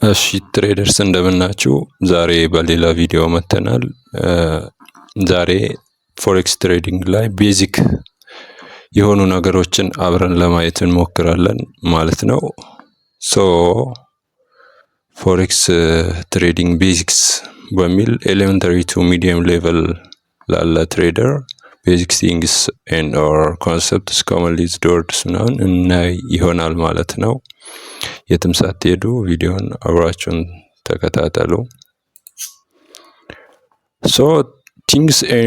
እሺ ትሬደርስ እንደምናችሁ። ዛሬ በሌላ ቪዲዮ መተናል። ዛሬ ፎሬክስ ትሬዲንግ ላይ ቤዚክ የሆኑ ነገሮችን አብረን ለማየት እንሞክራለን ማለት ነው። ሶ ፎሬክስ ትሬዲንግ ቤዚክስ በሚል ኤሌመንተሪ ቱ ሚዲየም ሌቨል ላለ ትሬደር ቤዚክ ቲንግስ ኤንድ ኦር ኮንሰፕትስ ኮመንሊ ዩዝድ ወርድስ ምናምን እናይ ይሆናል ማለት ነው። የትም ሳትሄዱ ቪዲዮን አብራችሁን ተከታተሉ። ሶ ቲንግስ ኤ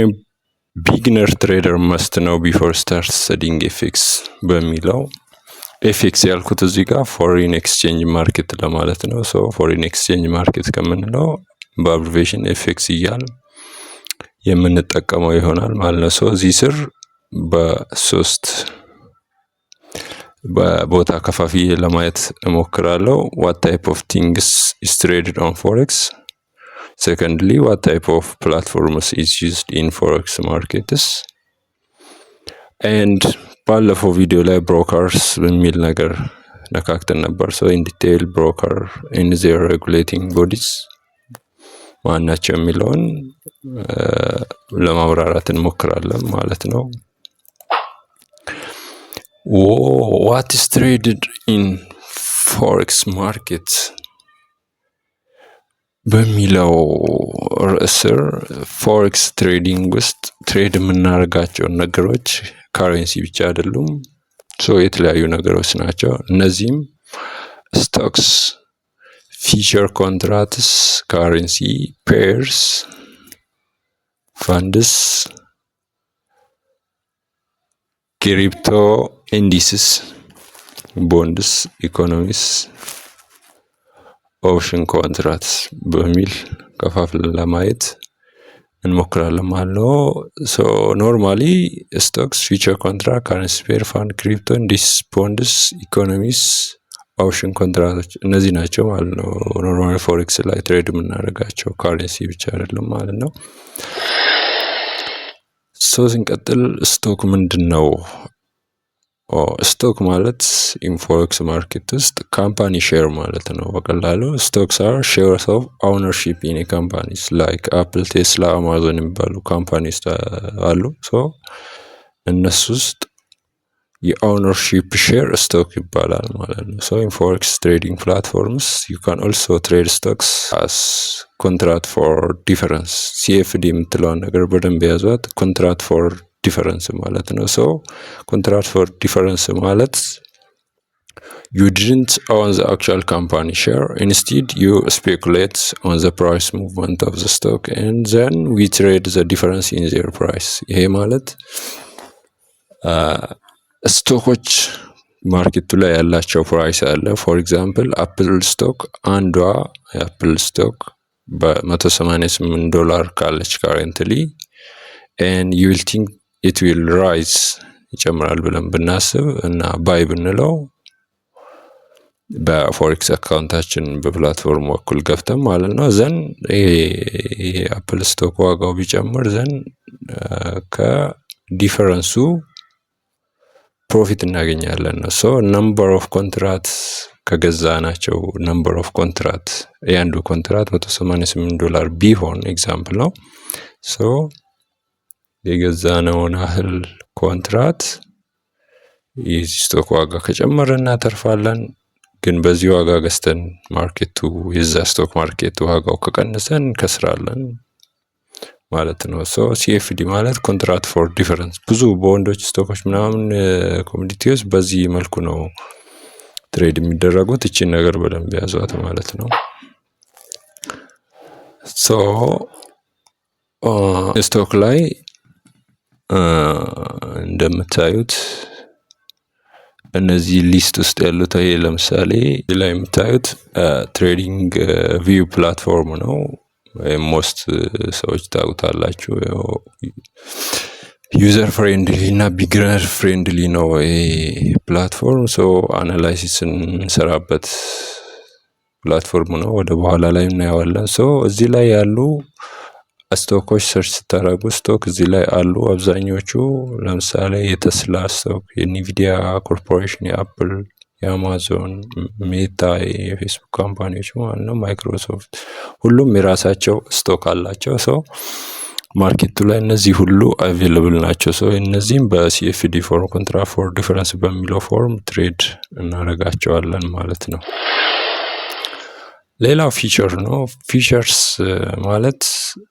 ቢግነር ትሬደር መስት ነው ቢፎር ስታርት ስተዲንግ ኤፍኤክስ በሚለው ኤፍኤክስ ያልኩት እዚህ ጋር ፎሪን ኤክስቼንጅ ማርኬት ለማለት ነው። ሶ ፎሪን ኤክስቼንጅ ማርኬት ከምንለው በአብሪቬሽን ኤፍኤክስ እያል የምንጠቀመው ይሆናል ማለት ነው። ሶ እዚህ ስር በሶስት በቦታ ከፋፍዬ ለማየት እሞክራለሁ። what type of things is traded on forex, secondly what type of platforms is used in forex markets, and ባለፈው ቪዲዮ ላይ ብሮከርስ በሚል ነገር ነካክተን ነበር። ሶ in detail broker and their regulating bodies ማናቸው የሚለውን ለማብራራት እንሞክራለን ማለት ነው። what is traded in forex market በሚለው ርዕስ ስር ፎሬክስ ትሬዲንግ ውስጥ ትሬድ የምናደርጋቸው ነገሮች ካረንሲ ብቻ አይደሉም። ሶ የተለያዩ ነገሮች ናቸው። እነዚህም ስቶክስ፣ ፊቸር ኮንትራክትስ፣ ካረንሲ ፔርስ፣ ፋንድስ፣ ክሪፕቶ ኢንዲስስ፣ ቦንድስ፣ ኢኮኖሚስ፣ ኦፕሽን ኮንትራክትስ በሚል ከፋፍለን ለማየት እንሞክራለን ማለት ነው። ሶ ኖርማሊ ስቶክስ፣ ፊቸር ኮንትራክት፣ ካረንሲ ፔር፣ ፋንድ፣ ክሪፕቶ ኢንዲስ፣ ቦንድስ፣ ኢኮኖሚስ፣ ኦፕሽን ኮንትራክቶች እነዚህ ናቸው ማለት ነው። ኖርማሊ ፎሬክስ ላይ ትሬድ የምናደርጋቸው ካረንሲ ብቻ አይደለም ማለት ነው። ሶ ስንቀጥል ስቶክ ምንድን ነው? ስቶክ ማለት ኢንፎሬክስ ማርኬት ውስጥ ካምፓኒ ሼር ማለት ነው በቀላሉ። ስቶክስ አር ሼርስ ኦፍ ኦውነርሺፕ ኢን ካምፓኒስ ላይክ አፕል፣ ቴስላ፣ አማዞን የሚባሉ ካምፓኒስ አሉ። ሶ እነሱ ውስጥ የኦውነርሺፕ ሼር ስቶክ ይባላል ማለት ነው። ሶ ኢን ፎሬክስ ትሬዲንግ ፕላትፎርምስ ዩ ካን ኦልሶ ትሬድ ስቶክስ አስ ኮንትራክት ፎር ዲፈረንስ። ሲኤፍዲ የምትለውን ነገር በደንብ ያዟት። ኮንትራክት ፎር ዲፈረንስ ማለት ነው። ሶ ኮንትራክት ፎር ዲፈረንስ ማለት you didn't own the actual company share, instead you speculate on the price movement of the stock and then we trade the difference in their price። ይሄ ማለት ስቶኮች ማርኬቱ ላይ ያላቸው ፕራይስ አለ። ፎር ኤግዛምፕል አፕል ስቶክ አንዷ የአፕል ስቶክ $188 ካለች ካረንትሊ and you will think it will rise ይጨምራል ብለን ብናስብ እና ባይ ብንለው በፎሬክስ አካውንታችን በፕላትፎርም በኩል ገብተን ማለት ነው። ዘን ይሄ አፕል ስቶክ ዋጋው ቢጨምር ዘን ከዲፈረንሱ ፕሮፊት እናገኛለን ነው። ሶ ነምበር ኦፍ ኮንትራክት ከገዛ ናቸው ነምበር ኦፍ ኮንትራክት የአንዱ ኮንትራክት $188 ቢሆን ኤግዛምፕል ነው። ሶ የገዛነውን ያህል ኮንትራክት የዚህ ስቶክ ዋጋ ከጨመረ እናተርፋለን። ግን በዚህ ዋጋ ገዝተን ማርኬቱ የዛ ስቶክ ማርኬት ዋጋው ከቀነሰን እንከስራለን ማለት ነው። ሶ ሲኤፍዲ ማለት ኮንትራክት ፎር ዲፈረንስ። ብዙ ቦንዶች፣ ስቶኮች ምናምን ኮሞዲቲዎች በዚህ መልኩ ነው ትሬድ የሚደረጉት። እቺን ነገር በደንብ ያዟት ማለት ነው። ሶ ስቶክ ላይ እንደምታዩት እነዚህ ሊስት ውስጥ ያሉት ይሄ ለምሳሌ ላይ የምታዩት ትሬዲንግ ቪው ፕላትፎርም ነው። ሞስት ሰዎች ታውቁታላችሁ። ዩዘር ፍሬንድሊ እና ቢግነር ፍሬንድሊ ነው ይሄ ፕላትፎርም። ሶ አናላይሲስ እንሰራበት ፕላትፎርም ነው። ወደ በኋላ ላይ እናየዋለን። ሶ እዚህ ላይ ያሉ ስቶኮች ሰርች ስታደርጉ ስቶክ እዚህ ላይ አሉ አብዛኞቹ። ለምሳሌ የተስላ ስቶክ፣ የኒቪዲያ ኮርፖሬሽን፣ የአፕል፣ የአማዞን፣ ሜታ የፌስቡክ ካምፓኒዎች ማለት ነው፣ ማይክሮሶፍት ሁሉም የራሳቸው ስቶክ አላቸው። ሰው ማርኬቱ ላይ እነዚህ ሁሉ አቬይለብል ናቸው። ሰው እነዚህም በሲኤፍዲ ፎር ኮንትራክት ፎር ዲፈረንስ በሚለው ፎርም ትሬድ እናደርጋቸዋለን ማለት ነው። ሌላው ፊቸር ነው። ፊቸርስ ማለት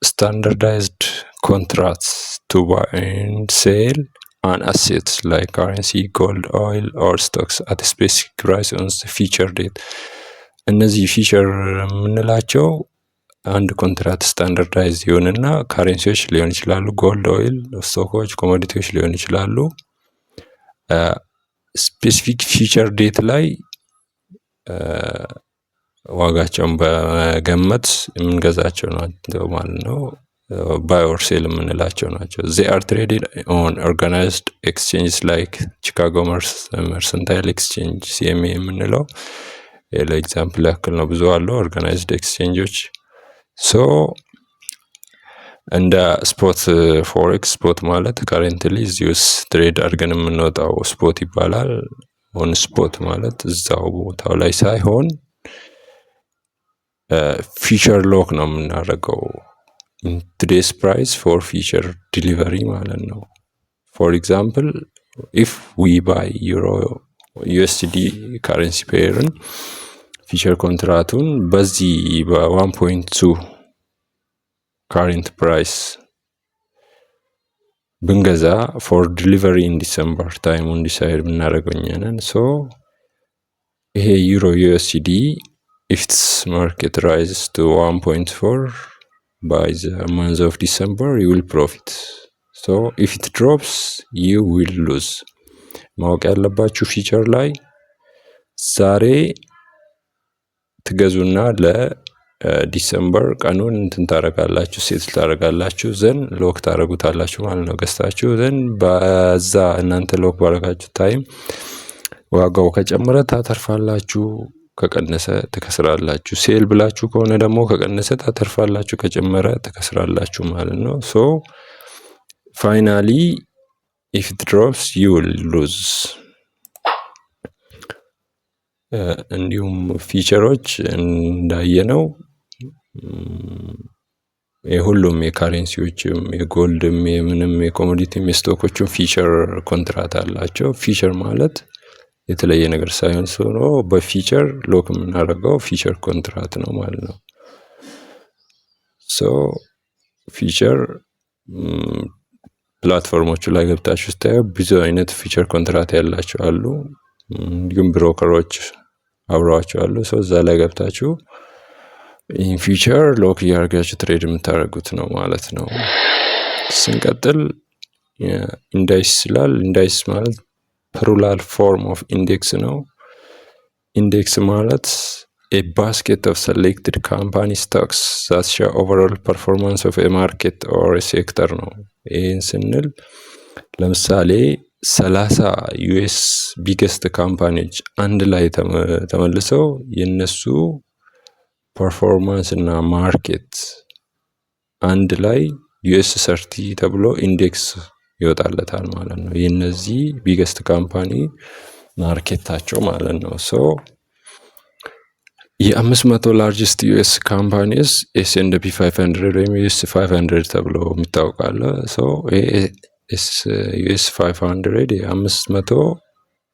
ስታንዳርዳይዝድ ኮንትራክትስ ቱ ባይ ኤንድ ሴል an asset like currency, gold, oil or stocks at a specific price on the feature date። እነዚህ ፊቸር የምንላቸው አንድ ኮንትራክት ስታንዳርዳይዝ ይሆንና ካረንሲዎች ሊሆን ይችላሉ፣ ጎልድ፣ ኦይል፣ ስቶኮች፣ ኮሞዲቲዎች ሊሆን ይችላሉ። ስፔሲፊክ ፊቸር ዴት ላይ ዋጋቸውን በመገመት የምንገዛቸው ናቸው ማለት ነው። ባይ ኦር ሴል የምንላቸው ናቸው። they are traded on organized exchanges like Chicago Mercantile Exchange CME የምንለው ለኤግዛምፕል ያክል ነው። ብዙ አሉ ኦርጋናይዝድ ኤክስቼንጆች። ሶ እንደ ስፖት ፎሬክስ፣ ስፖት ማለት ካረንትሊ እዚህ ውስጥ ትሬድ አድርገን የምንወጣው ስፖት ይባላል። ኦን ስፖት ማለት እዛው ቦታው ላይ ሳይሆን ፊቸር ሎክ ነው የምናደርገው today's price for future delivery ማለት ነው። for example if we buy euro USD currency pairin ፊቸር ኮንትራቱን በዚህ በ1.2 current price ብንገዛ for delivery in December ታይሙን ዲሳይድ ብናደርገው እኛ ነን። ሶ ይሄ ዩሮ USD if its market rises to 1.4 by the month of December you will profit. So if it drops you will lose. ማወቅ ያለባችሁ ፊቸር ላይ ዛሬ ትገዙና ለዲሰምበር ቀኑን እንትን ታረጋላችሁ፣ ሴት ታረጋላችሁ፣ ዘን ሎክ ታረጉታላችሁ ማለት ነው። ገዝታችሁ ዘን በዛ እናንተ ሎክ ባረጋችሁ ታይም ዋጋው ከጨመረ ታተርፋላችሁ፣ ከቀነሰ ትከስራላችሁ። ሴል ብላችሁ ከሆነ ደግሞ ከቀነሰ ታተርፋላችሁ፣ ከጨመረ ትከስራላችሁ ማለት ነው። ሶ ፋይናሊ if it drops you will lose። እንዲሁም ፊቸሮች እንዳየነው የሁሉም የካረንሲዎችም የጎልድም የምንም የኮሞዲቲም የስቶኮችም ፊቸር ኮንትራት አላቸው። ፊቸር ማለት የተለየ ነገር ሳይሆን ሆኖ በፊቸር ሎክ የምናደርገው ፊቸር ኮንትራት ነው ማለት ነው። ሶ ፊቸር ፕላትፎርሞቹ ላይ ገብታችሁ ስታዩ ብዙ አይነት ፊቸር ኮንትራት ያላቸው አሉ። እንዲሁም ብሮከሮች አብረዋቸው አሉ። ሶ እዛ ላይ ገብታችሁ ይህን ፊቸር ሎክ እያደረጋችሁ ትሬድ የምታደርጉት ነው ማለት ነው። ስንቀጥል ኢንዳይስ ይላል። ኢንዳይስ ማለት ፕሉራል ፎርም ኦፍ ኢንዴክስ ነው። ኢንዴክስ ማለት a basket of selected company stocks that show overall performance of a market or a sector ነው። ይህን ስንል ለምሳሌ 30 ዩኤስ ቢገስት ካምፓኒዎች አንድ ላይ ተመልሰው የነሱ ፐርፎርማንስ እና ማርኬት አንድ ላይ ዩኤስ 30 ተብሎ ኢንዴክስ ይወጣለታል ማለት ነው። የነዚህ ቢገስት ካምፓኒ ማርኬታቸው ማለት ነው። ሶ የ500 ላርጅስት ዩኤስ ካምፓኒስ ኤስኤንፒ 500 ወይም ዩኤስ 500 ተብሎ የሚታወቃለ። ሶ ዩኤስ 500 የ500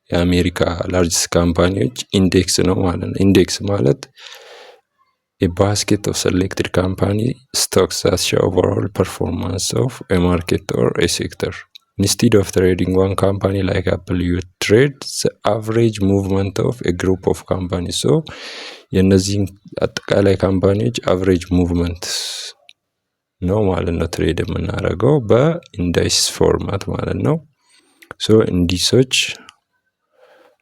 የአሜሪካ ላርጅስት ካምፓኒዎች ኢንዴክስ ነው ማለት ነው። ኢንዴክስ ማለት a basket of selected company stocks that show overall performance of a market or a sector. Instead of trading one company like Apple, you trade the average movement of a group of companies. So የነዚህ አጠቃላይ ካምፓኒዎች አቨሬጅ ሙቭመንት ነው ማለት ነው ትሬድ የምናደርገው በኢንዳይስ ፎርማት ማለት ነው። ሶ ኢንዲሶች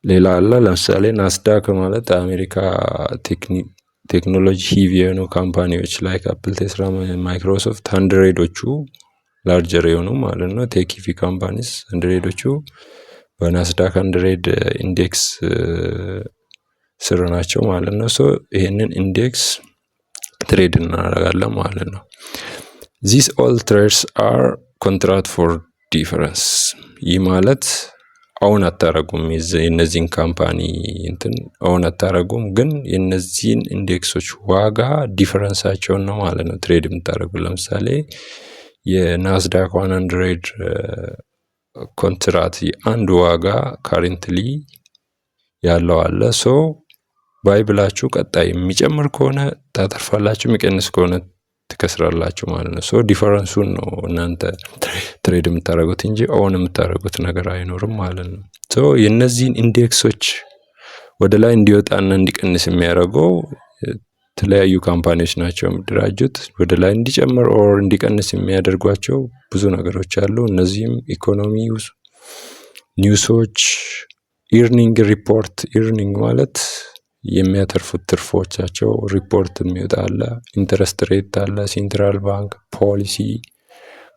ሌላ አለ። ለምሳሌ ናስዳክ ማለት አሜሪካ ቴክኖሎጂ ሂቪ የሆኑ ካምፓኒዎች ላይክ አፕል፣ ቴስላ፣ ማይክሮሶፍት ሀንድሬዶቹ ላርጀር የሆኑ ማለት ነው። ቴክቪ ካምፓኒስ ሀንድሬዶቹ በናስዳክ ሀንድሬድ ኢንዴክስ ስር ናቸው ማለት ነው። ሶ ይሄንን ኢንዴክስ ትሬድ እናደርጋለን ማለት ነው። ዚስ ኦል ትሬድስ አር ኮንትራክት ፎር ዲፈረንስ። ይህ ማለት አሁን አታረጉም የነዚህን ካምፓኒ እንትን አሁን አታረጉም፣ ግን የነዚህን ኢንዴክሶች ዋጋ ዲፈረንሳቸውን ነው ማለት ነው ትሬድ የምታደርጉ። ለምሳሌ የናስዳክ 100 ኮንትራት አንድ ዋጋ ካረንትሊ ያለው አለ። ሶ ባይ ብላችሁ ቀጣይ የሚጨምር ከሆነ ታተርፋላችሁ፣ የሚቀንስ ከሆነ ትከስራላችሁ ማለት ነው። ሶ ዲፈረንሱን ነው እናንተ ትሬድ የምታደርጉት እንጂ ኦን የምታደርጉት ነገር አይኖርም ማለት ነው። ሶ የነዚህን ኢንዴክሶች ወደ ላይ እንዲወጣና እንዲቀንስ የሚያደርገው የተለያዩ ካምፓኒዎች ናቸው የሚደራጁት። ወደ ላይ እንዲጨምር ኦር እንዲቀንስ የሚያደርጓቸው ብዙ ነገሮች አሉ። እነዚህም ኢኮኖሚ ኒውሶች፣ ኢርኒንግ ሪፖርት፣ ኢርኒንግ ማለት የሚያተርፉት ትርፎቻቸው ሪፖርት የሚወጣ አለ። ኢንተረስት ሬት አለ፣ ሴንትራል ባንክ ፖሊሲ፣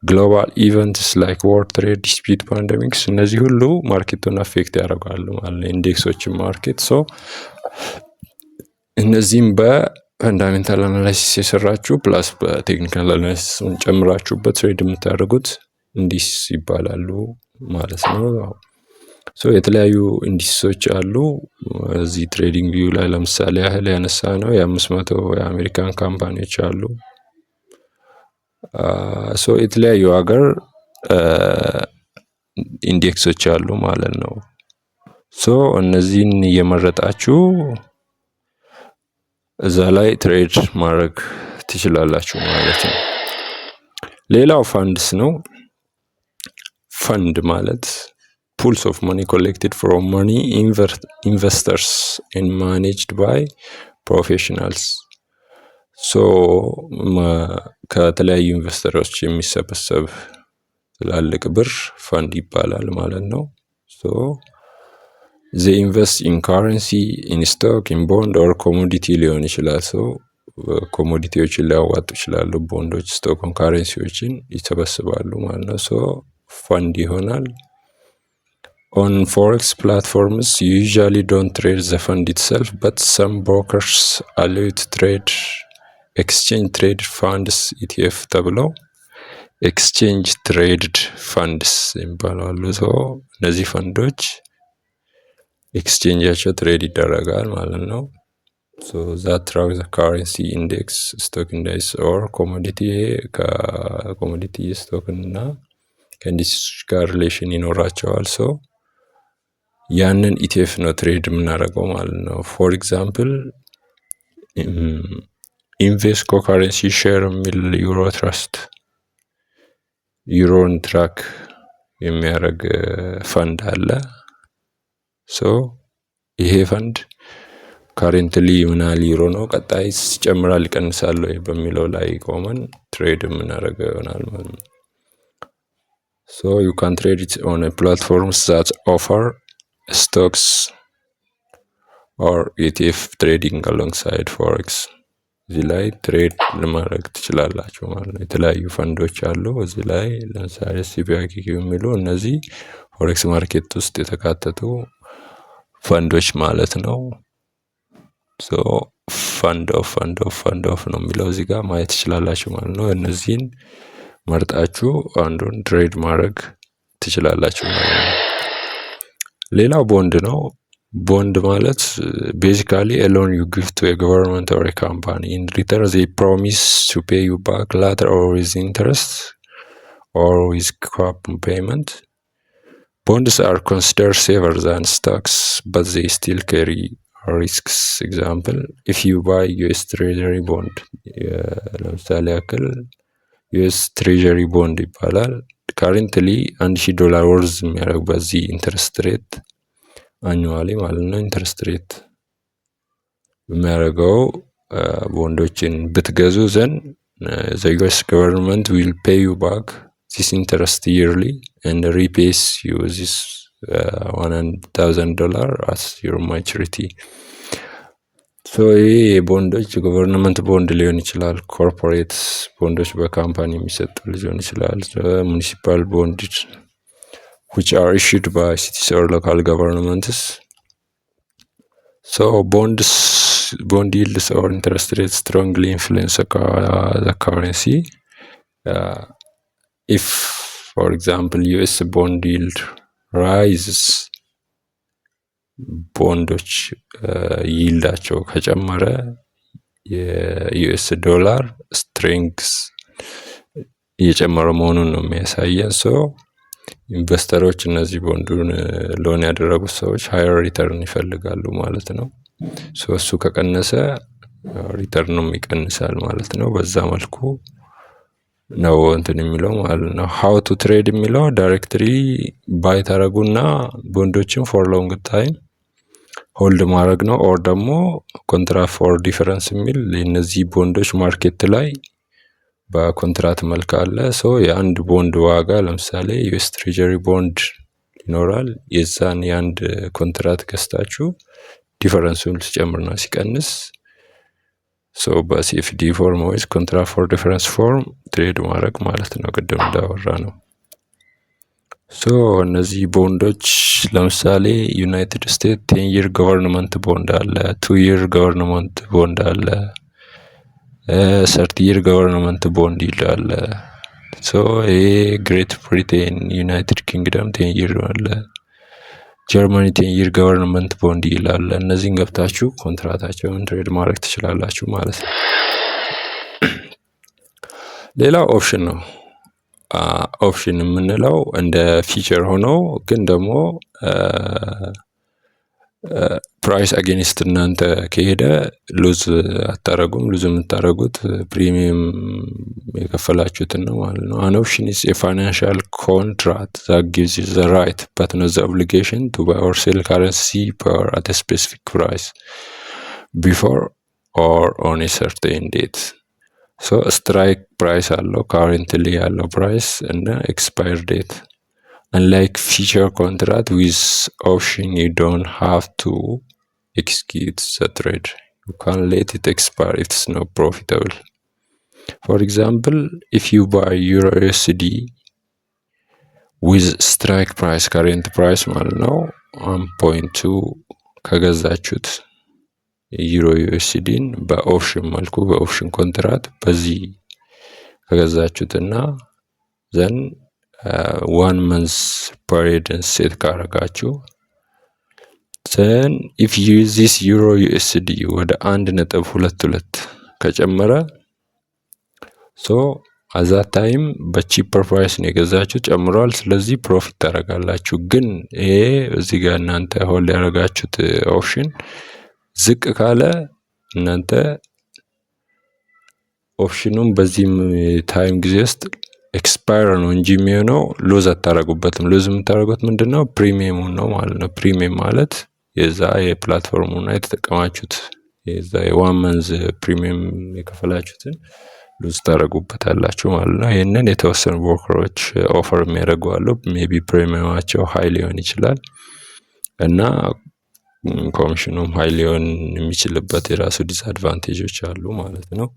ግሎባል ኢቨንትስ ላይክ ወርልድ ትሬድ ዲስፒት፣ ፓንደሚክስ፣ እነዚህ ሁሉ ማርኬቱን አፌክት ያደርጋሉ ማለት ነው፣ ኢንዴክሶችን ማርኬት። ሶ እነዚህም በፈንዳሜንታል አናላይሲስ የሰራችሁ ፕላስ በቴክኒካል አናላይሲስን ጨምራችሁበት ትሬድ የምታደርጉት ኢንዲስ ይባላሉ ማለት ነው። ሶ የተለያዩ ኢንዲሶች አሉ እዚህ ትሬዲንግ ቪው ላይ ለምሳሌ ያህል ያነሳ ነው የ500 የአሜሪካን ካምፓኒዎች አሉ። ሶ የተለያዩ ሀገር ኢንዴክሶች አሉ ማለት ነው። ሶ እነዚህን እየመረጣችሁ እዛ ላይ ትሬድ ማድረግ ትችላላችሁ ማለት ነው። ሌላው ፋንድስ ነው። ፈንድ ማለት pools of money collected from money investors and managed by professionals. ሶ ከተለያዩ ኢንቨስተሮች የሚሰበሰብ ትላልቅ ብር ፈንድ ይባላል ማለት ነው። ሶ they invest in currency, in stock, in bond or commodity ሊሆን ይችላል። ሶ ኮሞዲቲዎችን ሊያዋጡ ይችላሉ። ቦንዶች፣ ስቶክን፣ ካረንሲዎችን ይሰበስባሉ ማለት ነው። ሶ ፈንድ ይሆናል። On forex platforms, you usually don't trade the fund itself, but some brokers allow you to trade exchange traded funds ETF ተብለው ኤክስቼንጅ ትሬድድ ፈንድስ ይባላሉ። ሶ እነዚህ ፈንዶች ኤክስቼንጃቸው ትሬድ ይደረጋል ማለት ነው። ሶ that track the currency index, stock index or commodity። ከኮሞዲቲ ስቶክ እና ከኢንዲሶች ጋር ሪሌሽን ይኖራቸዋል። ሶ ያንን ኢቲኤፍ ነው ትሬድ የምናደርገው ማለት ነው። ፎር ኤግዛምፕል ኢንቬስኮ ካረንሲ ሼር የሚል ዩሮ ትራስት ዩሮን ትራክ የሚያደርግ ፈንድ አለ። ሶ ይሄ ፈንድ ካረንትሊ ምናል ዩሮ ነው፣ ቀጣይ ይጨምራል ይቀንሳል በሚለው ላይ ቆመን ትሬድ የምናደርገው ይሆናል ማለት ነው። ሶ you can trade it on a platforms that offer stocks or ETF trading alongside forex። እዚህ ላይ ትሬድ ለማድረግ ትችላላችሁ ማለት ነው። የተለያዩ ፈንዶች አሉ እዚህ ላይ ለምሳሌ ሲፒአይኪ የሚሉ እነዚህ ፎሬክስ ማርኬት ውስጥ የተካተቱ ፈንዶች ማለት ነው። ሶ ፈንድ ኦፍ ነው የሚለው እዚህ ጋር ማየት ትችላላችሁ ማለት ነው። እነዚህን መርጣችሁ አንዱን ትሬድ ማድረግ ትችላላችሁ ማለት ነው። ሌላው ቦንድ ነው። ቦንድ ማለት ቤዚካሊ a loan you give to a government or a company. In return they promise to pay you back later or with interest or with cap payment. Bonds are considered safer than stocks, but they still carry risks. Example, if you buy US Treasury bond, ለምሳሌ ያክል US Treasury bond ይባላል። ካረንትሊ $1000 ወርዝ የሚያደርግ በዚህ ኢንተረስት ሬት አኑዋሊ ማለት ነው። ኢንተረስት ሬት የሚያደርገው ቦንዶችን ብትገዙ ዘንድ the US government will pay you back this interest yearly and repays you this $100,000 as your maturity. ሶ ይሄ ቦንዶች ገቨርንመንት ቦንድ ሊሆን ይችላል፣ ኮርፖሬት ቦንዶች በካምፓኒ የሚሰጡ ሊሆን ይችላል፣ ሙኒሲፓል ቦንድ which are issued by cities or local governments. So bond yields or interest rates strongly influence the currency. If for example US bond yield rises ቦንዶች ይልዳቸው ከጨመረ የዩኤስ ዶላር ስትሬንግስ እየጨመረ መሆኑን ነው የሚያሳየን። ኢንቨስተሮች እነዚህ ቦንዱን ሎን ያደረጉት ሰዎች ሃየር ሪተርን ይፈልጋሉ ማለት ነው። እሱ ከቀነሰ ሪተርኑም ይቀንሳል ማለት ነው። በዛ መልኩ ነው እንትን የሚለው ማለት ነው። ሃው ቱ ትሬድ የሚለው ዳይሬክትሊ ባይ ታረጉና ቦንዶችን ፎር ሎንግ ታይም ሆልድ ማድረግ ነው። ኦር ደግሞ ኮንትራት ፎር ዲፈረንስ የሚል እነዚህ ቦንዶች ማርኬት ላይ በኮንትራት መልክ አለ። የአንድ ቦንድ ዋጋ ለምሳሌ ዩኤስ ትሬጀሪ ቦንድ ይኖራል። የዛን የአንድ ኮንትራት ገዝታችሁ ዲፈረንሱን ሲጨምርና ሲቀንስ በሲኤፍዲ ፎርም ወይስ ኮንትራት ፎር ዲፈረንስ ፎርም ትሬድ ማድረግ ማለት ነው። ቅድም እንዳወራ ነው። እነዚህ ቦንዶች ለምሳሌ ዩናይትድ ስቴትስ 10 year ገቨርንመንት ቦንድ አለ፣ 2 year ገቨርንመንት ቦንድ አለ፣ 30 year ገቨርንመንት ቦንድ ይላል። ይሄ ግሬት ብሪቴን፣ ዩናይትድ ኪንግደም 10 year አለ፣ ጀርመኒ 10 year ገቨርንመንት ቦንድ ይላል። እነዚህን ገብታችሁ ኮንትራታቸውን ትሬድ ማድረግ ትችላላችሁ ማለት ነው። ሌላ ኦፕሽን ነው። ኦፕሽን የምንለው እንደ ፊቸር ሆኖ ግን ደግሞ ፕራይስ አጌንስት እናንተ ከሄደ ሉዝ አታረጉም። ሉዝ የምታረጉት ፕሪሚየም የከፈላችሁትን ነው ማለት ነው። አን ኦፕሽን ኢዝ ኤ ፋይናንሻል ኮንትራክት that gives you the right but not the obligation to buy or sell currency pair at a specific price before or on a certain date. ስትራይክ ፕራይስ አለው፣ ካረንትሊ ያለው ፕራይስ እና ኤክስፓየር ዴት። unlike future contract with option, you don't have to execute the trade. You can let it expire if it's not profitable. For example, if you buy Euro USD with strike price, current price ማለት ነው 1.2 ከገዛችሁት ዩሮ ዩኤስዲን በኦፕሽን መልኩ በኦፕሽን ኮንትራት በዚህ ከገዛችሁትና ዘን 1 month period ሴት ካረጋችሁ ዘን if you use this euro USD ወደ 1.22 ከጨመረ at that time በቺፐር ፕራይስ ነው የገዛችሁ፣ ጨምሯል። ስለዚህ ፕሮፊት ታረጋላችሁ። ግን ይሄ እዚህ ጋር እናንተ ሆልድ ያረጋችሁት ኦፕሽን ዝቅ ካለ እናንተ ኦፕሽኑን በዚህ ታይም ጊዜ ውስጥ ኤክስፓየር ነው እንጂ የሚሆነው ሎዝ አታረጉበትም። ሎዝ የምታረጉት ምንድነው? ፕሪሚየሙን ነው ማለት ነው። ፕሪሚየም ማለት የዛ የፕላትፎርሙና የተጠቀማችሁት የዛ የ1 month ፕሪሚየም የከፈላችሁትን ሎዝ ታረጉበታላችሁ ማለት ነው። ይሄንን የተወሰኑ ብሮከሮች ኦፈር የሚያደርጉ አሉ። ሜቢ ፕሪሚየማቸው ሃይ ሊሆን ይችላል እና ኮሚሽኑም ሃይ ሊሆን የሚችልበት የራሱ ዲስአድቫንቴጆች አሉ ማለት ነው።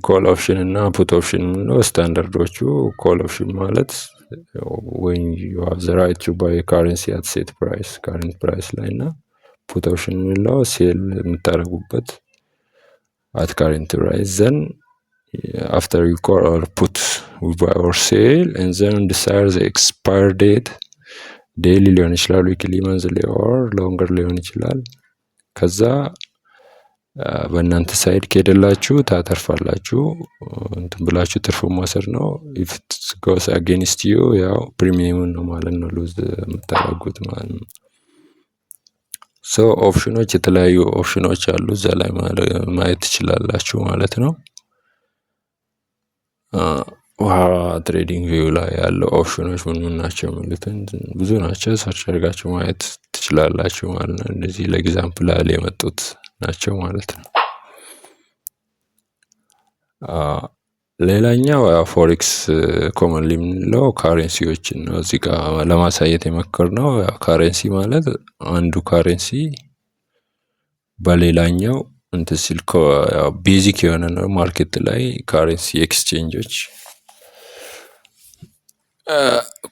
ኮል ኦፕሽን እና ፑት ኦፕሽን ነው ስታንዳርዶቹ። ኮል ኦፕሽን ማለት when you have the right to buy currency at set price current price ላይ እና ፑት ኦፕሽን ነው ሴል የምታደርጉበት at current price. Then after you call or put we buy or sell and then decide the expire date ዴይሊ ሊሆን ይችላል፣ ዊክሊ፣ መንዝሊ ኦር ሎንገር ሊሆን ይችላል። ከዛ በእናንተ ሳይድ ከሄደላችሁ ታተርፋላችሁ። እንትን ብላችሁ ትርፉ ማሰር ነው። if it goes against you ያው ፕሪሚየሙን ነው ማለት ነው ሉዝ የምታደርጉት ማለት ነው። ኦፕሽኖች የተለያዩ ኦፕሽኖች አሉ፣ እዛ ላይ ማየት ትችላላችሁ ማለት ነው። ትሬዲንግ ቪው ላይ ያለው ኦፕሽኖች ምን ናቸው የሚሉትን ብዙ ናቸው። ሰርች አድርጋችሁ ማየት ትችላላችሁ ማለት ነው። እነዚህ ለኤግዛምፕል ላይ የመጡት ናቸው ማለት ነው። ሌላኛው ፎሬክስ ኮመንሊ የምንለው ካሬንሲዎችን ነው እዚህ ጋር ለማሳየት የሞከርነው። ካሬንሲ ማለት አንዱ ካሬንሲ በሌላኛው እንትን ሲል ቤዚክ የሆነ ነው። ማርኬት ላይ ካሬንሲ ኤክስቼንጆች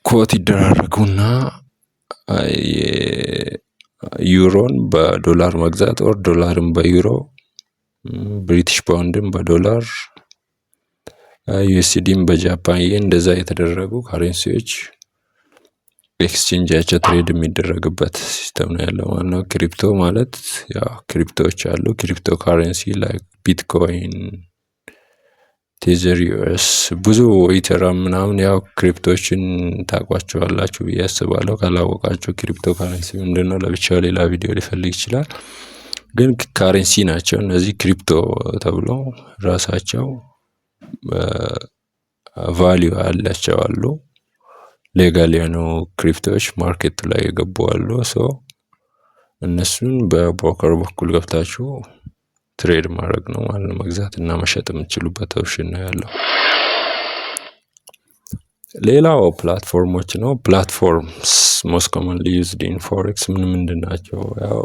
ኮት ይደራረጉና ዩሮን በዶላር መግዛት ኦር ዶላርን በዩሮ፣ ብሪቲሽ ፓውንድን በዶላር፣ ዩኤስዲን በጃፓን እንደዛ የተደረጉ ካሬንሲዎች ኤክስቼንጃቸው ትሬድ የሚደረግበት ሲስተም ነው ያለው ማለት ነው። ክሪፕቶ ማለት ያው ክሪፕቶዎች አሉ። ክሪፕቶ ካረንሲ ላይ ቢትኮይን፣ ቴዘሪየስ ብዙ ኢተራም ምናምን ያው ክሪፕቶችን ታውቋቸዋላችሁ ብዬ አስባለሁ። ካላወቃችሁ ክሪፕቶ ካረንሲ ምንድነው ለብቻው ሌላ ቪዲዮ ሊፈልግ ይችላል። ግን ካረንሲ ናቸው እነዚህ ክሪፕቶ ተብሎ ራሳቸው ቫልዩ አላቸው አሉ። ሌጋል የሆኑ ክሪፕቶዎች ማርኬት ላይ የገቡ አሉ። ሶ እነሱን በብሮከር በኩል ገብታችሁ ትሬድ ማድረግ ነው ማለት ነው። መግዛት እና መሸጥ የምትችሉበት ኦፕሽን ነው ያለው። ሌላው ፕላትፎርሞች ነው። ፕላትፎርምስ ሞስት ኮመንሊ ዩዝድ ኢን ፎሬክስ ምንድን ናቸው? ያው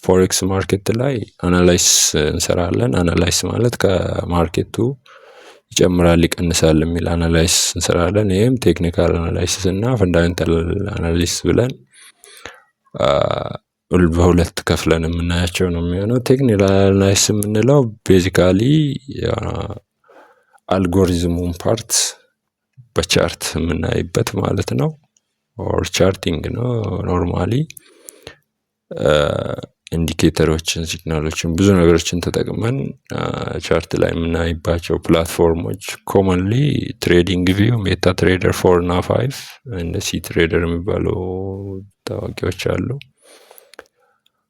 ፎሬክስ ማርኬት ላይ አናላይስ እንሰራለን። አናላይስ ማለት ከማርኬቱ ይጨምራል ይቀንሳል የሚል አናላይስ እንሰራለን። ይህም ቴክኒካል አናላይሲስ እና ፈንዳሜንታል አናሊሲስ ብለን በሁለት ከፍለን የምናያቸው ነው የሚሆነው። ቴክኒካል አናላይሲስ የምንለው ቤዚካሊ አልጎሪዝሙን ፓርት በቻርት የምናይበት ማለት ነው። ኦር ቻርቲንግ ነው ኖርማሊ ኢንዲኬተሮችን፣ ሲግናሎችን፣ ብዙ ነገሮችን ተጠቅመን ቻርት ላይ የምናይባቸው ፕላትፎርሞች ኮመንሊ ትሬዲንግ ቪው፣ ሜታ ትሬደር 4 እና 5 እንደ ሲ ትሬደር የሚባሉ ታዋቂዎች አሉ።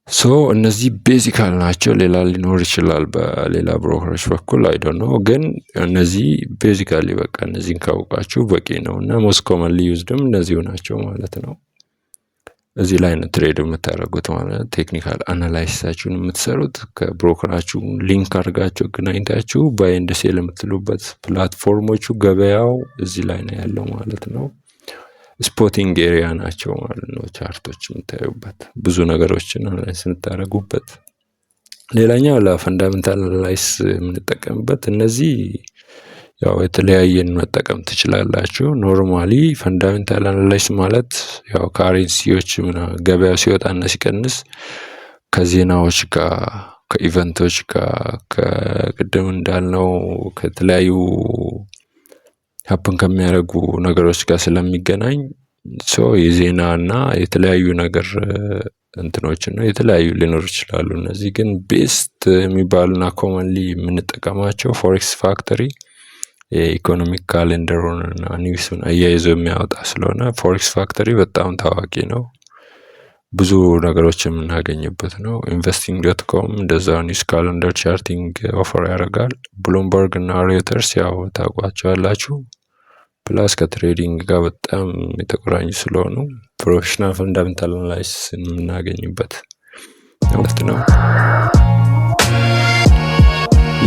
ሶ እነዚህ ቤዚካል ናቸው። ሌላ ሊኖር ይችላል በሌላ ብሮከሮች በኩል አይ ዶንት ኖ፣ ግን እነዚህ ቤዚካሊ በቃ እነዚህን ካወቃችሁ በቂ ነው እና ሞስት ኮመንሊ ዩዝድም እነዚሁ ናቸው ማለት ነው። እዚህ ላይ ነው ትሬድ የምታደርጉት ማለት ቴክኒካል አናላይሲሳችሁን የምትሰሩት ከብሮከራችሁ ሊንክ አድርጋችሁ ገናኝታችሁ ባይ ኤንድ ሴል የምትሉበት ፕላትፎርሞቹ ገበያው እዚህ ላይ ነው ያለው ማለት ነው። ስፖቲንግ ኤሪያ ናቸው ማለት ነው። ቻርቶች የምታዩበት ብዙ ነገሮችን አናላይስ የምታደርጉበት። ሌላኛው ለፈንዳሜንታል አናላይስ የምንጠቀምበት እነዚህ ያው የተለያየን መጠቀም ትችላላችሁ። ኖርማሊ ፈንዳሜንታል አናላይስ ማለት ያው ካረንሲዎች ገበያው ሲወጣና ሲቀንስ ከዜናዎች ጋር ከኢቨንቶች ጋር ከቅድም እንዳልነው ከተለያዩ ሀፕን ከሚያደርጉ ነገሮች ጋር ስለሚገናኝ የዜና እና የተለያዩ ነገር እንትኖች ነው የተለያዩ ሊኖር ይችላሉ። እነዚህ ግን ቤስት የሚባሉና ኮመንሊ የምንጠቀማቸው ፎሬክስ ፋክተሪ የኢኮኖሚክ ካሌንደሩን እና ኒውሱን አያይዞ የሚያወጣ ስለሆነ ፎሬክስ ፋክተሪ በጣም ታዋቂ ነው። ብዙ ነገሮች የምናገኝበት ነው። ኢንቨስቲንግ ዶት ኮም እንደዛው ኒውስ ካሌንደር ቻርቲንግ ኦፈር ያደርጋል። ብሉምበርግ እና ሬውተርስ ያው ታውቋቸዋላችሁ። ፕላስ ከትሬዲንግ ጋር በጣም የተቆራኙ ስለሆኑ ፕሮፌሽናል ፈንዳሜንታል አናላይሲስ የምናገኝበት ማለት ነው።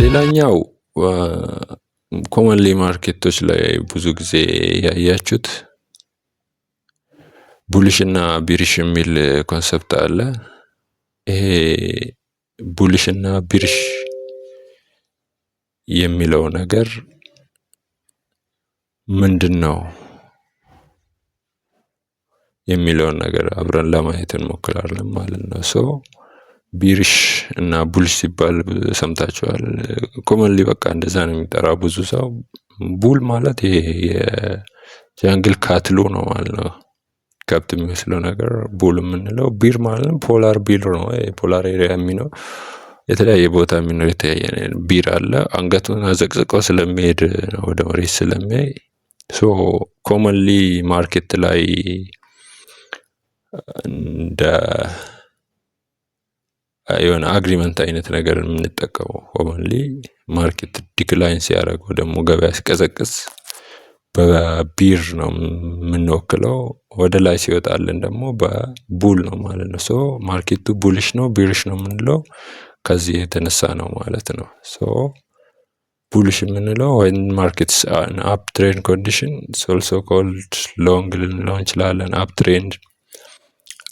ሌላኛው ኮመንሊ ማርኬቶች ላይ ብዙ ጊዜ ያያችሁት ቡሊሽ እና ቢሪሽ የሚል ኮንሰፕት አለ። ይሄ ቡሊሽ እና ቢሪሽ የሚለው ነገር ምንድን ነው የሚለውን ነገር አብረን ለማየት እንሞክራለን ማለት ነው። ሶ ቢሪሽ እና ቡሊሽ ሲባል ሰምታችኋል። ኮመንሊ በቃ እንደዛ ነው የሚጠራው ብዙ ሰው። ቡል ማለት ይሄ የጃንግል ካትሉ ነው ማለት ነው። ከብት የሚመስለው ነገር ቡል የምንለው። ቢር ማለት ፖላር ቢር ነው። ፖላር ኤሪያ የሚኖር የተለያየ ቦታ የሚኖር የተለያየ ቢር አለ። አንገቱን አዘቅዝቆ ስለሚሄድ ወደ መሬት ስለሚያይ ሶ ኮመንሊ ማርኬት ላይ እንደ የሆነ አግሪመንት አይነት ነገር የምንጠቀመው ኮመንሊ ማርኬት ዲክላይን ሲያደርግ ደግሞ ገበያ ሲቀዘቅዝ በቢር ነው የምንወክለው። ወደ ላይ ሲወጣልን ደግሞ በቡል ነው ማለት ነው። ሶ ማርኬቱ ቡሊሽ ነው ቢሪሽ ነው የምንለው ከዚህ የተነሳ ነው ማለት ነው። ሶ ቡሊሽ የምንለው when markets are in up trend condition it's also called long ልንለው እንችላለን። up trend,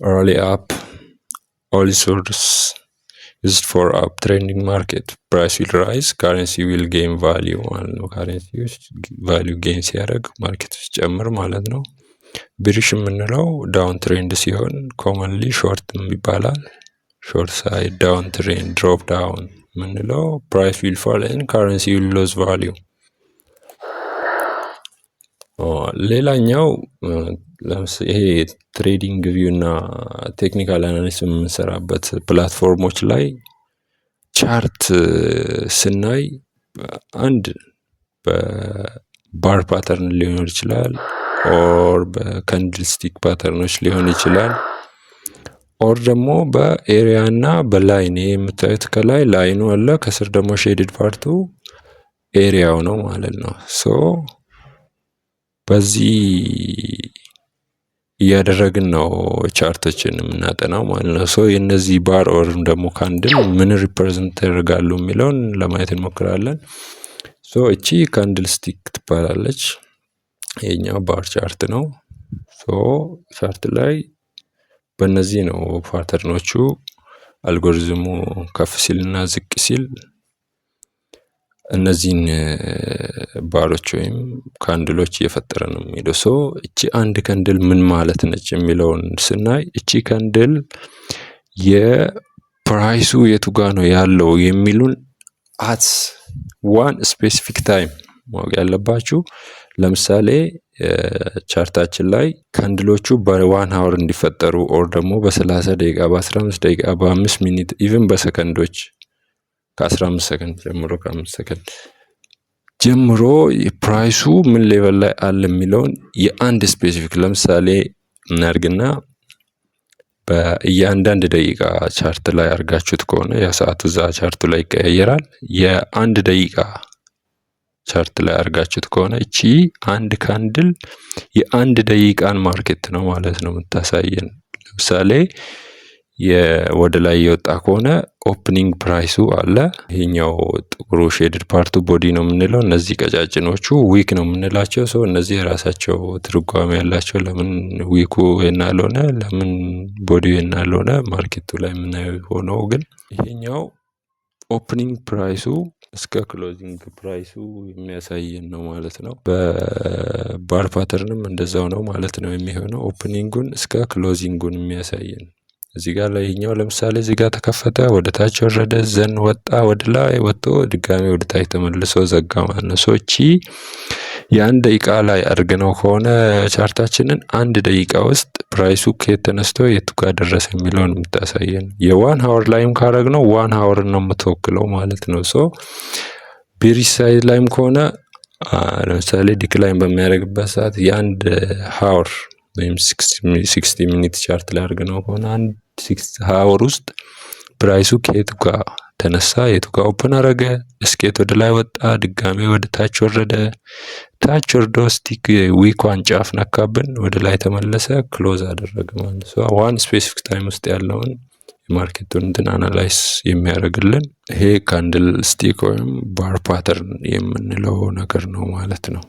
early up, all source used for up trending market. price will rise, currency will gain value ማለት ነው። currency value gain ሲያደርግ ማርኬት ሲጨምር ማለት ነው። ቢሪሽ የምንለው ዳውን ትሬንድ ሲሆን ኮመንሊ ሾርት ይባላል። ሾርት ሳይድ ዳውን ትሬንድ ድሮፕ ዳውን የምንለው ፕራይስ ዊል ፋል ኤንድ ካረንሲ ዊል ሎዝ ቫሊዩ። ሌላኛው ለምሳሌ ይሄ ትሬዲንግ ቪው እና ቴክኒካል አናሊሲስ የምንሰራበት ፕላትፎርሞች ላይ ቻርት ስናይ አንድ በባር ፓተርን ሊሆን ይችላል፣ ኦር በካንድል ስቲክ ፓተርኖች ሊሆን ይችላል፣ ኦር ደግሞ በኤሪያ እና በላይን የምታዩት ከላይ ላይኑ አለ፣ ከስር ደግሞ ሼድድ ፓርቱ ኤሪያው ነው ማለት ነው። ሶ በዚህ እያደረግን ነው ቻርቶችን የምናጠናው ማለት ነው። ሶ የነዚህ ባር ኦርም ደግሞ ካንድል ምን ሪፕሬዘንት ያደርጋሉ የሚለውን ለማየት እንሞክራለን። ሶ እቺ ካንድል ስቲክ ትባላለች። ይሄኛው ባር ቻርት ነው። ሶ ቻርት ላይ በእነዚህ ነው ፓተርኖቹ አልጎሪዝሙ ከፍ ሲልና ዝቅ ሲል እነዚህን ባሮች ወይም ካንድሎች እየፈጠረ ነው የሚሄደው። ሶ እቺ አንድ ካንድል ምን ማለት ነች የሚለውን ስናይ እቺ ካንድል የፕራይሱ የቱ ጋ ነው ያለው የሚሉን አት ዋን ስፔሲፊክ ታይም ማወቅ ያለባችሁ። ለምሳሌ ቻርታችን ላይ ካንድሎቹ በ1 ሃወር እንዲፈጠሩ ኦር ደግሞ በ30 ደቂቃ፣ በ15 ደቂቃ፣ በ5 ሚኒት ኢቭን በሰከንዶች ከ15 ሰከንድ ጀምሮ ከ5 ሰከንድ ጀምሮ ፕራይሱ ምን ሌቨል ላይ አለ የሚለውን የአንድ ስፔሲፊክ ለምሳሌ እናርግና በእያንዳንድ ደቂቃ ቻርት ላይ አርጋችሁት ከሆነ ያ ሰዓቱ እዛ ቻርቱ ላይ ይቀያየራል። የአንድ ደቂቃ ቻርት ላይ አርጋችሁት ከሆነ እቺ አንድ ካንድል የአንድ ደቂቃን ማርኬት ነው ማለት ነው የምታሳየን። ለምሳሌ ወደ ላይ የወጣ ከሆነ ኦፕኒንግ ፕራይሱ አለ። ይሄኛው ጥቁሩ ሼድድ ፓርቱ ቦዲ ነው የምንለው። እነዚህ ቀጫጭኖቹ ዊክ ነው የምንላቸው። ሰው እነዚህ የራሳቸው ትርጓሜ ያላቸው። ለምን ዊኩ እናልሆነ ለምን ቦዲው እናልሆነ ማርኬቱ ላይ የምናየው ሆነው፣ ግን ይሄኛው ኦፕኒንግ ፕራይሱ እስከ ክሎዚንግ ፕራይሱ የሚያሳየን ነው ማለት ነው። በባር ፓተርንም እንደዛው ነው ማለት ነው የሚሆነው። ኦፕኒንጉን እስከ ክሎዚንጉን የሚያሳየን እዚህ ጋር ላይ ይሄኛው ለምሳሌ እዚህ ጋር ተከፈተ፣ ወደ ታች ወረደ፣ ዘን ወጣ፣ ወደ ላይ ወጥቶ ድጋሚ ወደ ታች ተመልሶ ዘጋ ማለት ነው። ሶቺ የአንድ ደቂቃ ላይ አድርገነው ከሆነ ቻርታችንን አንድ ደቂቃ ውስጥ ፕራይሱ ከየት ተነስቶ የቱ ጋር ደረሰ የሚለውን የምታሳየን። የዋን ሃወር ላይም ካረግነው ዋን ሃወርን ነው የምትወክለው ማለት ነው። ሶ ቤሪሽ ሳይድ ላይም ከሆነ ለምሳሌ ዲክላይን በሚያደርግበት ሰዓት የአንድ ሃወር ወይም 60 ሚኒት ቻርት ላይ አድርገነው ከሆነ አንድ 6 ሃወር ውስጥ ፕራይሱ ከየቱ ጋር ተነሳ፣ የቱ ጋር ኦፕን አረገ፣ እስኬት ወደ ላይ ወጣ፣ ድጋሜ ወደ ታች ወረደ፣ ታች ወርዶ ስቲክ ዊኳን ጫፍ ነካብን፣ ወደ ላይ ተመለሰ፣ ክሎዝ አደረገ ማለት ነው። ዋን ስፔሲፊክ ታይም ውስጥ ያለውን የማርኬቱን እንትን አናላይስ የሚያደርግልን ይሄ ካንድል ስቲክ ወይም ባር ፓተርን የምንለው ነገር ነው ማለት ነው።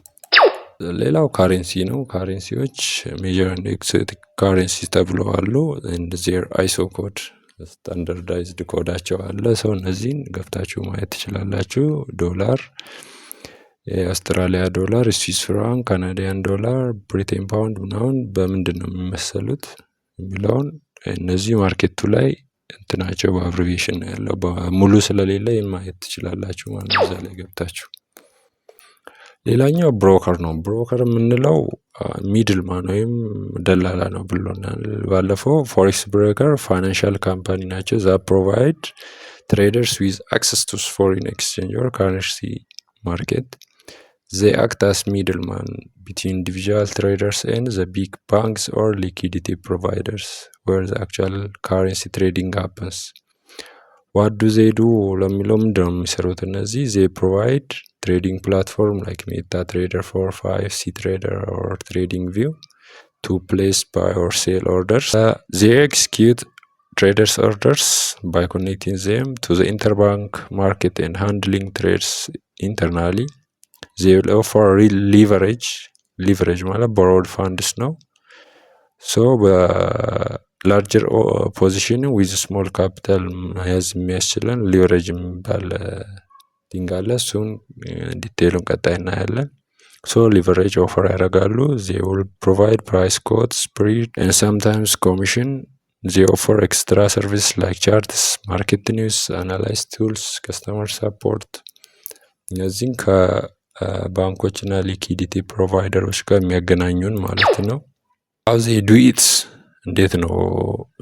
ሌላው ካሬንሲ ነው። ካሬንሲዎች ሜጀር ኢንዴክስ ካሬንሲ ተብለው አሉ። ዜር አይሶ ኮድ ስታንዳርዳይዝድ ኮዳቸው አለ። ሰው እነዚህን ገብታችሁ ማየት ትችላላችሁ። ዶላር፣ የአውስትራሊያ ዶላር፣ ስዊስ ፍራንክ፣ ካናዲያን ዶላር፣ ብሪቴን ፓውንድ ምናምን በምንድን ነው የሚመሰሉት የሚለውን እነዚህ ማርኬቱ ላይ እንትናቸው በአብሪቬሽን ነው ያለው። በሙሉ ስለሌለ ማየት ትችላላችሁ ማለት ነው እዛ ላይ ገብታችሁ። ሌላኛው ብሮከር ነው። ብሮከር የምንለው ሚድል ማን ወይም ደላላ ነው ብሎናል ባለፈው። ፎሬክስ ብሮከር ፋይናንሻል ካምፓኒ ናቸው። ዛ ፕሮቫይድ ትሬደርስ ዊዝ አክሰስ ቱ ፎሪን ኤክስቼንጅ ኦር ካረንሲ ማርኬት። They act as middleman between individual traders and the big banks or liquidity providers where the actual currency trading happens. What do they do? ለሚለው ምንድነው የሚሰሩት እነዚህ? They provide trading platform like MetaTrader 4, 5, CTrader or TradingView to place buy or sell orders. They execute traders orders by connecting them to the interbank market and handling trades internally. They will offer real leverage ማለት borrowed funds ነው። ሶ በላርጀር ፖዚሽን ዊዝ ስሞል ካፒታል መያዝ የሚያስችለን ሊቨሬጅ የሚባል ቲንግ አለ። እሱን ዲቴይሉን ቀጣይ እናያለን። ሶ ሊቨሬጅ ኦፈር ያደርጋሉ። they will provide price quotes, spread and sometimes commission. They offer extra service like charts, market news, analysis tools, customer support. እነዚህን ከባንኮች እና ሊኪዲቲ ፕሮቫይደሮች ጋር የሚያገናኙን ማለት ነው። ሃው ዜይ ዱ ኢት እንዴት ነው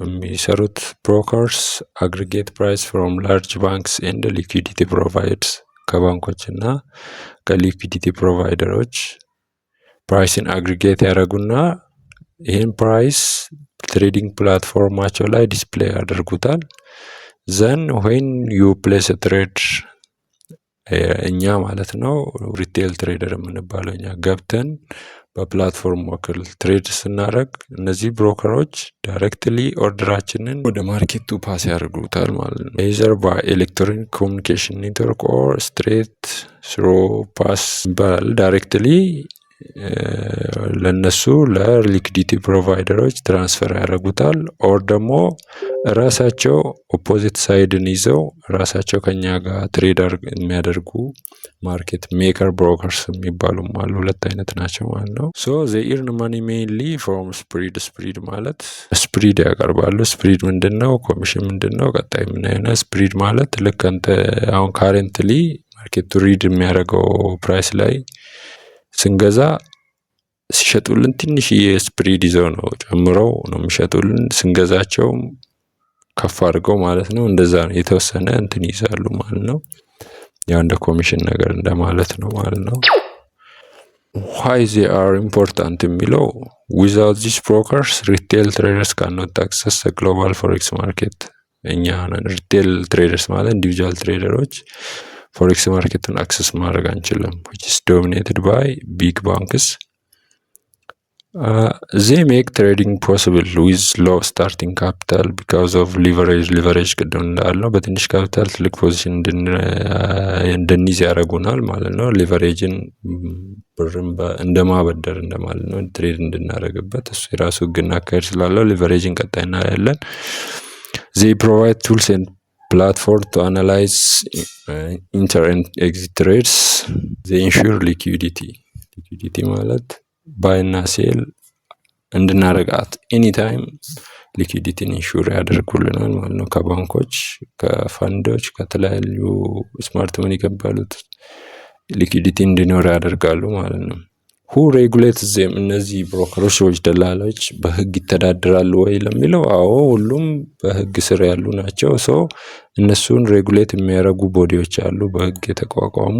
የሚሰሩት? ብሮከርስ አግሪጌት ፕራይስ ፍሮም ላርጅ ባንክስ ኤንድ ሊኩዊዲቲ ፕሮቫይደርስ ከባንኮች እና ከሊኩዊዲቲ ፕሮቫይደሮች ፕራይስን አግሪጌት ያደረጉና ይህን ፕራይስ ትሬዲንግ ፕላትፎርማቸው ላይ ዲስፕሌይ ያደርጉታል። ዘን ዌን ዩ ፕሌስ ትሬድ እኛ ማለት ነው ሪቴል ትሬደር የምንባለው እኛ ገብተን በፕላትፎርም ወክል ትሬድ ስናደርግ እነዚህ ብሮከሮች ዳይሬክትሊ ኦርደራችንን ወደ ማርኬቱ ፓስ ያደርጉታል ማለት ነው። ኤዘር በኤሌክትሮኒክ ኮሚኒኬሽን ኔትወርክ ኦር ስትሬት ስሮ ፓስ ይባላል። ዳይሬክትሊ ለነሱ ለሊኩዲቲ ፕሮቫይደሮች ትራንስፈር ያደርጉታል። ኦር ደግሞ ራሳቸው ኦፖዚት ሳይድን ይዘው ራሳቸው ከኛ ጋር ትሬድ የሚያደርጉ ማርኬት ሜከር ብሮከርስ የሚባሉም አሉ። ሁለት አይነት ናቸው ማለት ነው። ሶ ዘይ ኢርን ማኒ ሜይንሊ ፍሮም ስፕሪድ። ስፕሪድ ማለት ስፕሪድ ያቀርባሉ። ስፕሪድ ምንድን ነው? ኮሚሽን ምንድን ነው? ቀጣይ የምናየው ስፕሪድ ማለት ልክ አንተ አሁን ካረንትሊ ማርኬቱ ሪድ የሚያደርገው ፕራይስ ላይ ስንገዛ ሲሸጡልን ትንሽዬ ስፕሪድ ይዘው ነው ጨምረው ነው የሚሸጡልን። ስንገዛቸው ከፍ አድርገው ማለት ነው። እንደዛ ነው የተወሰነ እንትን ይዛሉ ማለት ነው። ያው እንደ ኮሚሽን ነገር እንደማለት ነው ማለት ነው። why they are important የሚለው without these brokers retail traders cannot access the global forex market። እኛ ሪቴል ትሬደርስ ማለት ኢንዲቪጁዋል ትሬደሮች ፎሬክስ ማርኬትን አክሰስ ማድረግ አንችልም። which is dominated by big banks. they make trading possible with low starting capital because of leverage. leverage ቅድም እንዳልነው በትንሽ ካፒታል ትልቅ ፖዚሽን እንድንይዝ ያደርጉናል ማለት ነው። ሌቨሬጅን ብርን እንደማበደር እንደማለት ነው፣ ትሬድ እንድናደርግበት። እሱ የራሱ ህግና አካሄድ ስላለው ሌቨሬጅን ቀጣይ እናያለን። they provide tools and platform to analyze enter and exit trades. they ensure liquidity. liquidity ማለት ባይና ሴል እንድናረጋት ኤኒ ታይም ሊኩዊዲቲን ኢንሹር ያደርጉልናል ማለት ነው። ከባንኮች፣ ከፈንዶች፣ ከተለያዩ ስማርት መኒ ከሚባሉት ሊኩዊዲቲ እንዲኖር ያደርጋሉ ማለት ነው። who regulates them? እነዚህ ብሮከሮች ወይ ደላሎች በህግ ይተዳደራሉ ወይ ለሚለው አዎ ሁሉም በህግ ስር ያሉ ናቸው። ሶ እነሱን ሬጉሌት የሚያደርጉ ቦዲዎች አሉ በህግ የተቋቋሙ።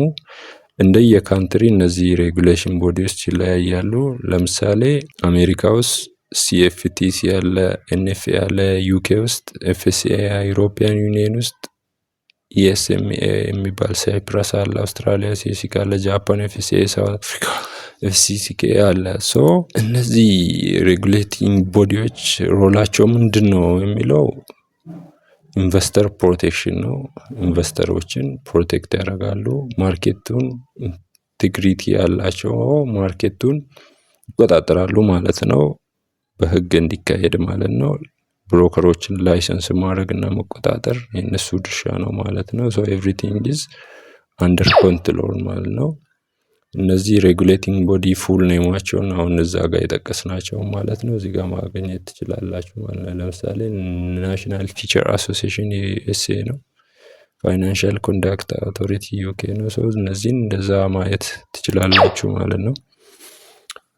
እንደየካንትሪ እነዚህ ሬጉሌሽን ቦዲዎች ይለያያሉ። ለምሳሌ አሜሪካ ውስጥ ሲኤፍቲሲ ያለ፣ ኤንኤፍኤ ያለ፣ ዩኬ ውስጥ ኤፍሲኤ፣ ዩሮፒያን ዩኒየን ውስጥ ኢኤስኤምኤ የሚባል ሳይፕረስ አለ፣ አውስትራሊያ ሲሲካ አለ፣ ጃፓን ኤፍሲኤ፣ ሳውት አፍሪካ ኤፍሲሲኬ አለ። ሶ እነዚህ ሬጉሌቲንግ ቦዲዎች ሮላቸው ምንድን ነው የሚለው ኢንቨስተር ፕሮቴክሽን ነው። ኢንቨስተሮችን ፕሮቴክት ያደርጋሉ። ማርኬቱን ኢንቴግሪቲ ያላቸው ማርኬቱን ይቆጣጠራሉ ማለት ነው። በህግ እንዲካሄድ ማለት ነው። ብሮከሮችን ላይሰንስ ማድረግ እና መቆጣጠር የነሱ ድርሻ ነው ማለት ነው። ሶ ኤቭሪቲንግ ኢዝ አንደር ኮንትሮል ማለት ነው። እነዚህ ሬጉሌቲንግ ቦዲ ፉል ኔማቸውን አሁን እዛ ጋር የጠቀስናቸው ማለት ነው እዚህ ጋር ማግኘት ትችላላችሁ ማለት ነው። ለምሳሌ ናሽናል ፊቸር አሶሲዬሽን ዩኤስኤ ነው። ፋይናንሻል ኮንዳክት አውቶሪቲ ዩኬ ነው። ሶ እነዚህን እንደዛ ማየት ትችላላችሁ ማለት ነው።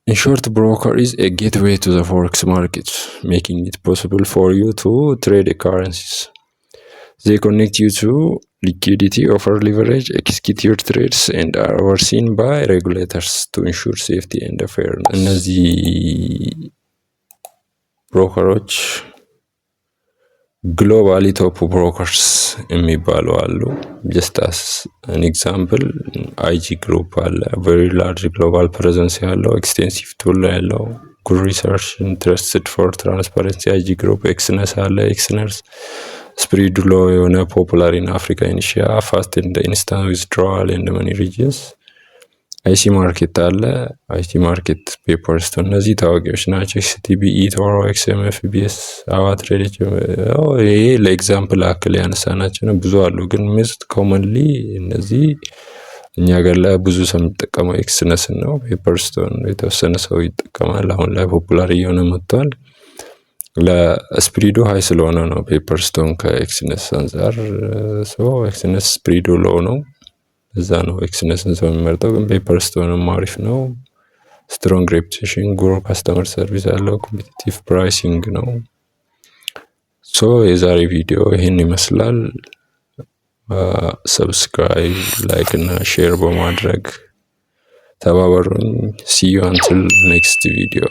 In short, broker is a gateway to the forex market, making it possible for you to trade currencies. They connect you to liquidity, offer leverage, execute your trades, and are overseen by regulators to ensure safety and fairness. እነዚህ ብሮከሮች ግሎባሊ ቶፕ ብሮከርስ የሚባሉ አሉ። ጀስት አስ አን ኤግዛምፕል አይጂ ግሩፕ አለ። ቬሪ ላርጅ ግሎባል ፕሬዘንስ ያለው ኤክስቴንሲቭ ቱል ያለው ጉድ ሪሰርች ኢንትረስትድ ፎር ትራንስፓረንሲ አይጂ ግሩፕ። ኤክስነስ አለ። ኤክስነስ ስፕሪድ ሎ የሆነ ፖፑላር ኢን አፍሪካ ኢን ኤሽያ ፋስት ኤንድ ኢንስታንት ዊዝድሮዋል ኤንድ መኒ ሪጅንስ። አይሲ ማርኬት አለ። አይሲ ማርኬት ፔፐርስቶን። እነዚህ ታዋቂዎች ናቸው። ኤክስቲቢ፣ ኢቶሮ፣ ኤክስኤምኤፍ፣ ቢኤስ፣ አዋ ትሬዲንግ። ይሄ ለኤግዛምፕል አክል ያነሳናቸው ነው። ብዙ አሉ ግን ሚስት ኮመንሊ እነዚህ እኛ ሀገር ላይ ብዙ ሰው የሚጠቀመው ኤክስነስን ነው። ፔፐርስቶን የተወሰነ ሰው ይጠቀማል። አሁን ላይ ፖፑላር እየሆነ መጥቷል። ለስፕሪዱ ሀይ ስለሆነ ነው ፔፐርስቶን ከኤክስነስ አንጻር። ኤክስነስ ስፕሪዱ ሎ ነው፣ እዛ ነው ኤክስነስን ሰው የሚመርጠው። ግን ፔፐርስቶንም አሪፍ ነው። ስትሮንግ ሬፑቴሽን፣ ጉድ ካስተመር ሰርቪስ አለው፣ ኮምፒቲቲቭ ፕራይሲንግ ነው። ሶ የዛሬ ቪዲዮ ይህን ይመስላል። ሰብስክራይብ፣ ላይክ እና ሼር በማድረግ ተባበሩኝ። ሲ ዩ አንቲል ኔክስት ቪዲዮ።